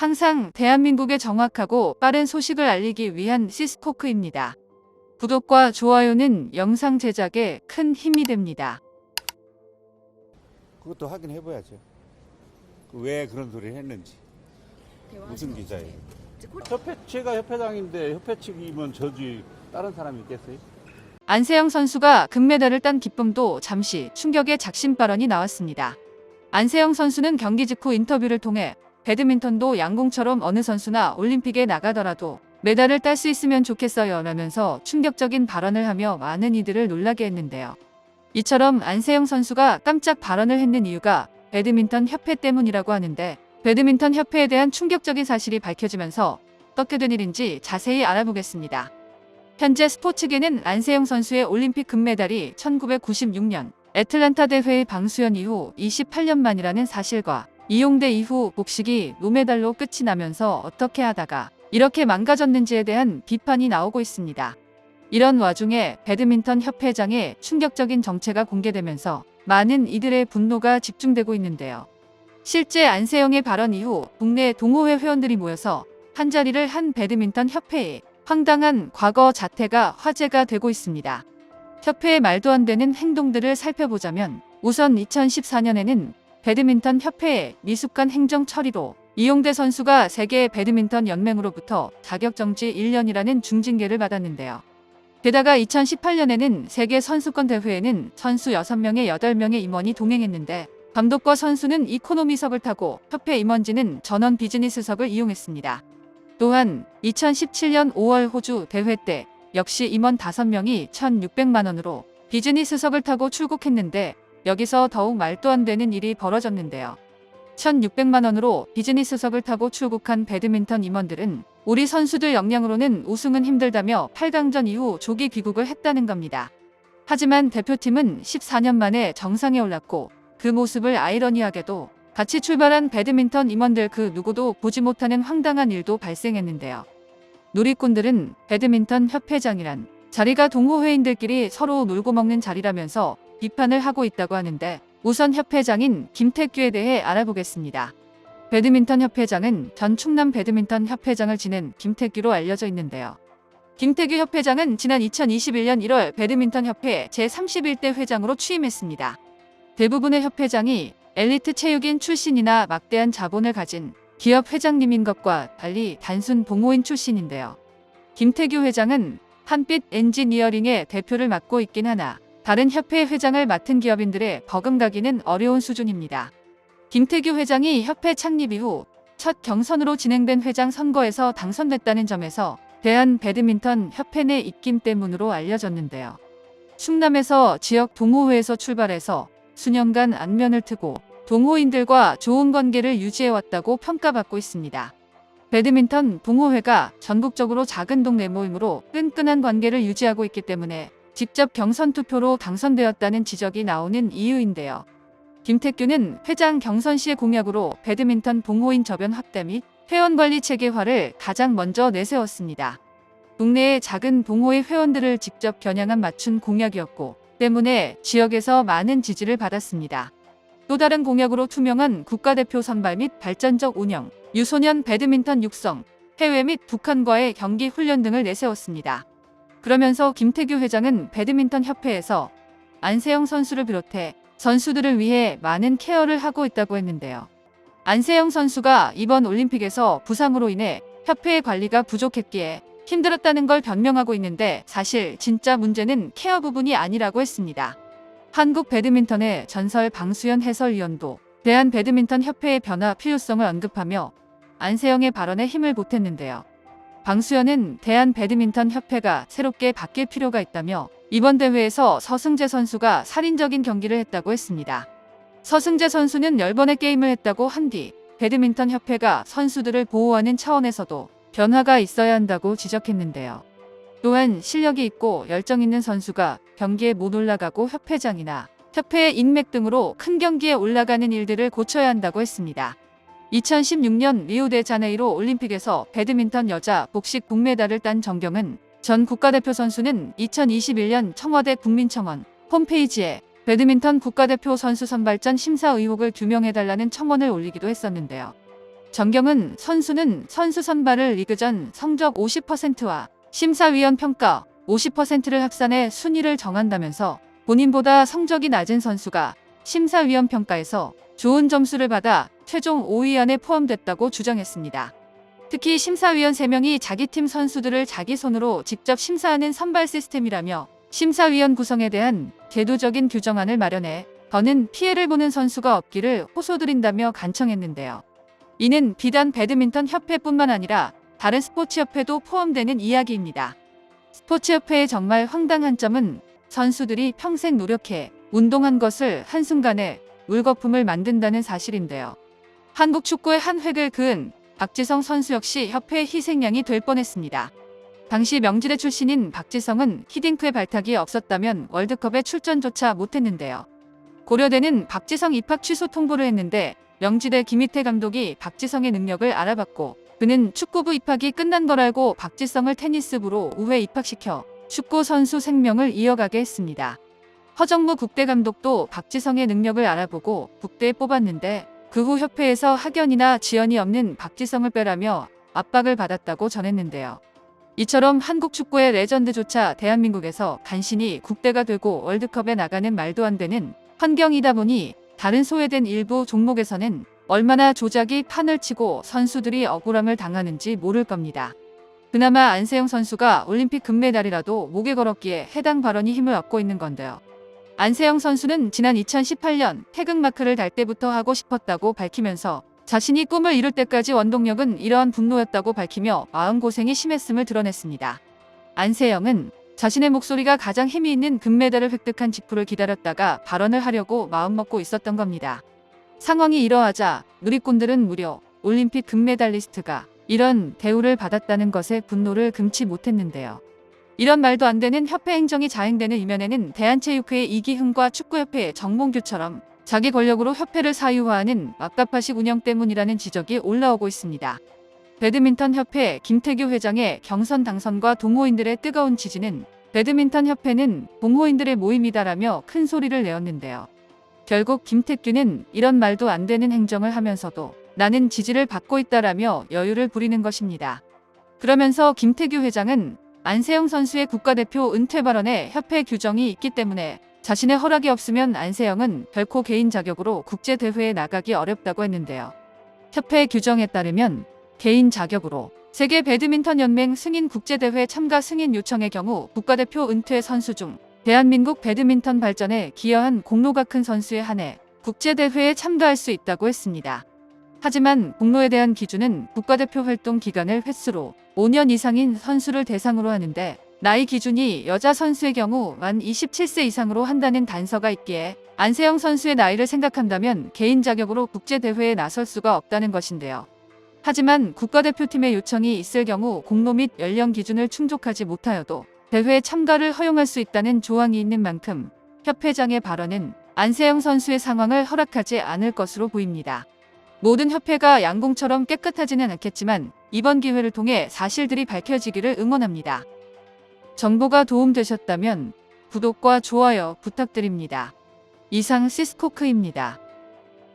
항상 대한민국에 정확하고 빠른 소식을 알리기 위한 시스코크입니다. 구독과 좋아요는 영상 제작에 큰 힘이 됩니다. 그것도 확인해 봐야죠. 왜 그런 소리를 했는지. 무슨 기자예요? 제가 협회장인데 협회 측이면 저지 다른 사람이 있겠어요? 안세영 선수가 금메달을 딴 기쁨도 잠시 충격의 작심 발언이 나왔습니다. 안세영 선수는 경기 직후 인터뷰를 통해 배드민턴도 양궁처럼 어느 선수나 올림픽에 나가더라도 메달을 딸 수 있으면 좋겠어요 라면서 충격적인 발언을 하며 많은 이들을 놀라게 했는데요. 이처럼 안세영 선수가 깜짝 발언을 했는 이유가 배드민턴 협회 때문이라고 하는데, 배드민턴 협회에 대한 충격적인 사실이 밝혀지면서 어떻게 된 일인지 자세히 알아보겠습니다. 현재 스포츠계는 안세영 선수의 올림픽 금메달이 1996년 애틀란타 대회의 방수연 이후 28년 만이라는 사실과 이용대 이후 복식이 노메달로 끝이 나면서 어떻게 하다가 이렇게 망가졌는지에 대한 비판이 나오고 있습니다. 이런 와중에 배드민턴 협회장의 충격적인 정체가 공개되면서 많은 이들의 분노가 집중되고 있는데요. 실제 안세영의 발언 이후 국내 동호회 회원들이 모여서 한자리를 한 배드민턴 협회의 황당한 과거 자태가 화제가 되고 있습니다. 협회의 말도 안 되는 행동들을 살펴보자면, 우선 2014년에는 배드민턴 협회의 미숙한 행정 처리로 이용대 선수가 세계 배드민턴 연맹으로부터 자격정지 1년이라는 중징계를 받았는데요. 게다가 2018년에는 세계 선수권 대회에는 선수 6명에 8명의 임원이 동행했는데, 감독과 선수는 이코노미석을 타고 협회 임원진은 전원 비즈니스석을 이용했습니다. 또한 2017년 5월 호주 대회 때 역시 임원 5명이 1,600만 원으로 비즈니스석을 타고 출국했는데, 여기서 더욱 말도 안 되는 일이 벌어졌는데요. 1,600만 원으로 비즈니스석을 타고 출국한 배드민턴 임원들은 우리 선수들 역량으로는 우승은 힘들다며 8강전 이후 조기 귀국을 했다는 겁니다. 하지만 대표팀은 14년 만에 정상에 올랐고, 그 모습을 아이러니하게도 같이 출발한 배드민턴 임원들 그 누구도 보지 못하는 황당한 일도 발생했는데요. 누리꾼들은 배드민턴 협회장이란 자리가 동호회인들끼리 서로 놀고 먹는 자리라면서 비판을 하고 있다고 하는데, 우선 협회장인 김태규에 대해 알아보겠습니다. 배드민턴 협회장은 전 충남 배드민턴 협회장을 지낸 김태규로 알려져 있는데요. 김태규 협회장은 지난 2021년 1월 배드민턴 협회 제31대 회장으로 취임했습니다. 대부분의 협회장이 엘리트 체육인 출신이나 막대한 자본을 가진 기업 회장님인 것과 달리 단순 동호인 출신인데요. 김태규 회장은 한빛 엔지니어링의 대표를 맡고 있긴 하나 다른 협회 회장을 맡은 기업인들의 버금가기는 어려운 수준입니다. 김태규 회장이 협회 창립 이후 첫 경선으로 진행된 회장 선거에서 당선됐다는 점에서 대한 배드민턴 협회 내 입김 때문으로 알려졌는데요. 충남에서 지역 동호회에서 출발해서 수년간 안면을 트고 동호인들과 좋은 관계를 유지해왔다고 평가받고 있습니다. 배드민턴 동호회가 전국적으로 작은 동네 모임으로 끈끈한 관계를 유지하고 있기 때문에 직접 경선 투표로 당선되었다는 지적이 나오는 이유인데요. 김태규는 회장 경선 시의 공약으로 배드민턴 동호인 저변 확대 및 회원관리 체계화를 가장 먼저 내세웠습니다. 국내의 작은 동호회 회원들을 직접 겨냥한 맞춤 공약이었고, 때문에 지역에서 많은 지지를 받았습니다. 또 다른 공약으로 투명한 국가대표 선발 및 발전적 운영, 유소년 배드민턴 육성, 해외 및 북한과의 경기 훈련 등을 내세웠습니다. 그러면서 김태규 회장은 배드민턴 협회에서 안세영 선수를 비롯해 선수들을 위해 많은 케어를 하고 있다고 했는데요. 안세영 선수가 이번 올림픽에서 부상으로 인해 협회의 관리가 부족했기에 힘들었다는 걸 변명하고 있는데, 사실 진짜 문제는 케어 부분이 아니라고 했습니다. 한국 배드민턴의 전설 방수연 해설위원도 대한 배드민턴 협회의 변화 필요성을 언급하며 안세영의 발언에 힘을 보탰는데요. 방수연은 대한 배드민턴 협회가 새롭게 바뀔 필요가 있다며 이번 대회에서 서승재 선수가 살인적인 경기를 했다고 했습니다. 서승재 선수는 10번의 게임을 했다고 한 뒤 배드민턴 협회가 선수들을 보호하는 차원에서도 변화가 있어야 한다고 지적했는데요. 또한 실력이 있고 열정 있는 선수가 경기에 못 올라가고 협회장이나 협회의 인맥 등으로 큰 경기에 올라가는 일들을 고쳐야 한다고 했습니다. 2016년 리우데자네이루 올림픽에서 배드민턴 여자 복식 동메달을 딴 정경은 전 국가대표 선수는 2021년 청와대 국민청원 홈페이지에 배드민턴 국가대표 선수 선발전 심사 의혹을 규명해달라는 청원을 올리기도 했었는데요. 정경은 선수는 선수 선발을 리그전 성적 50%와 심사위원 평가 50%를 합산해 순위를 정한다면서 본인보다 성적이 낮은 선수가 심사위원 평가에서 좋은 점수를 받아 최종 5위 안에 포함됐다고 주장했습니다. 특히 심사위원 3명이 자기 팀 선수들을 자기 손으로 직접 심사하는 선발 시스템이라며 심사위원 구성에 대한 제도적인 규정안을 마련해 더는 피해를 보는 선수가 없기를 호소드린다며 간청했는데요. 이는 비단 배드민턴 협회뿐만 아니라 다른 스포츠협회도 포함되는 이야기입니다. 스포츠협회의 정말 황당한 점은 선수들이 평생 노력해 운동한 것을 한순간에 물거품을 만든다는 사실인데요. 한국 축구의 한 획을 그은 박지성 선수 역시 협회의 희생양이 될 뻔했습니다. 당시 명지대 출신인 박지성은 히딩크의 발탁이 없었다면 월드컵에 출전조차 못했는데요. 고려대는 박지성 입학 취소 통보를 했는데 명지대 김희태 감독이 박지성의 능력을 알아봤고 그는 축구부 입학이 끝난 걸 알고 박지성을 테니스부로 우회 입학시켜 축구 선수 생명을 이어가게 했습니다. 허정무 국대 감독도 박지성의 능력을 알아보고 국대에 뽑았는데 그 후 협회에서 학연이나 지연이 없는 박지성을 빼라며 압박을 받았다고 전했는데요. 이처럼 한국 축구의 레전드조차 대한민국에서 간신히 국대가 되고 월드컵에 나가는 말도 안 되는 환경이다 보니 다른 소외된 일부 종목에서는 얼마나 조작이 판을 치고 선수들이 억울함을 당하는지 모를 겁니다. 그나마 안세영 선수가 올림픽 금메달이라도 목에 걸었기에 해당 발언이 힘을 얻고 있는 건데요. 안세영 선수는 지난 2018년 태극마크를 달 때부터 하고 싶었다고 밝히면서 자신이 꿈을 이룰 때까지 원동력은 이러한 분노였다고 밝히며 마음고생이 심했음을 드러냈습니다. 안세영은 자신의 목소리가 가장 힘이 있는 금메달을 획득한 직후를 기다렸다가 발언을 하려고 마음먹고 있었던 겁니다. 상황이 이러하자 누리꾼들은 무려 올림픽 금메달리스트가 이런 대우를 받았다는 것에 분노를 금치 못했는데요. 이런 말도 안 되는 협회 행정이 자행되는 이면에는 대한체육회의 이기흥과 축구협회의 정몽규처럼 자기 권력으로 협회를 사유화하는 막가파식 운영 때문이라는 지적이 올라오고 있습니다. 배드민턴 협회 김태규 회장의 경선 당선과 동호인들의 뜨거운 지지는 배드민턴 협회는 동호인들의 모임이다라며 큰 소리를 내었는데요. 결국 김태규는 이런 말도 안 되는 행정을 하면서도 나는 지지를 받고 있다라며 여유를 부리는 것입니다. 그러면서 김태규 회장은 안세영 선수의 국가대표 은퇴 발언에 협회 규정이 있기 때문에 자신의 허락이 없으면 안세영은 결코 개인 자격으로 국제대회에 나가기 어렵다고 했는데요. 협회 규정에 따르면 개인 자격으로 세계 배드민턴 연맹 승인 국제대회 참가 승인 요청의 경우 국가대표 은퇴 선수 중 대한민국 배드민턴 발전에 기여한 공로가 큰 선수에 한해 국제대회에 참가할 수 있다고 했습니다. 하지만 공로에 대한 기준은 국가대표 활동 기간을 횟수로 5년 이상인 선수를 대상으로 하는데 나이 기준이 여자 선수의 경우 만 27세 이상으로 한다는 단서가 있기에 안세영 선수의 나이를 생각한다면 개인 자격으로 국제대회에 나설 수가 없다는 것인데요. 하지만 국가대표팀의 요청이 있을 경우 공로 및 연령 기준을 충족하지 못하여도 대회에 참가를 허용할 수 있다는 조항이 있는 만큼 협회장의 발언은 안세영 선수의 상황을 허락하지 않을 것으로 보입니다. 모든 협회가 양궁처럼 깨끗하지는 않겠지만 이번 기회를 통해 사실들이 밝혀지기를 응원합니다. 정보가 도움되셨다면 구독과 좋아요 부탁드립니다. 이상 시스코크입니다.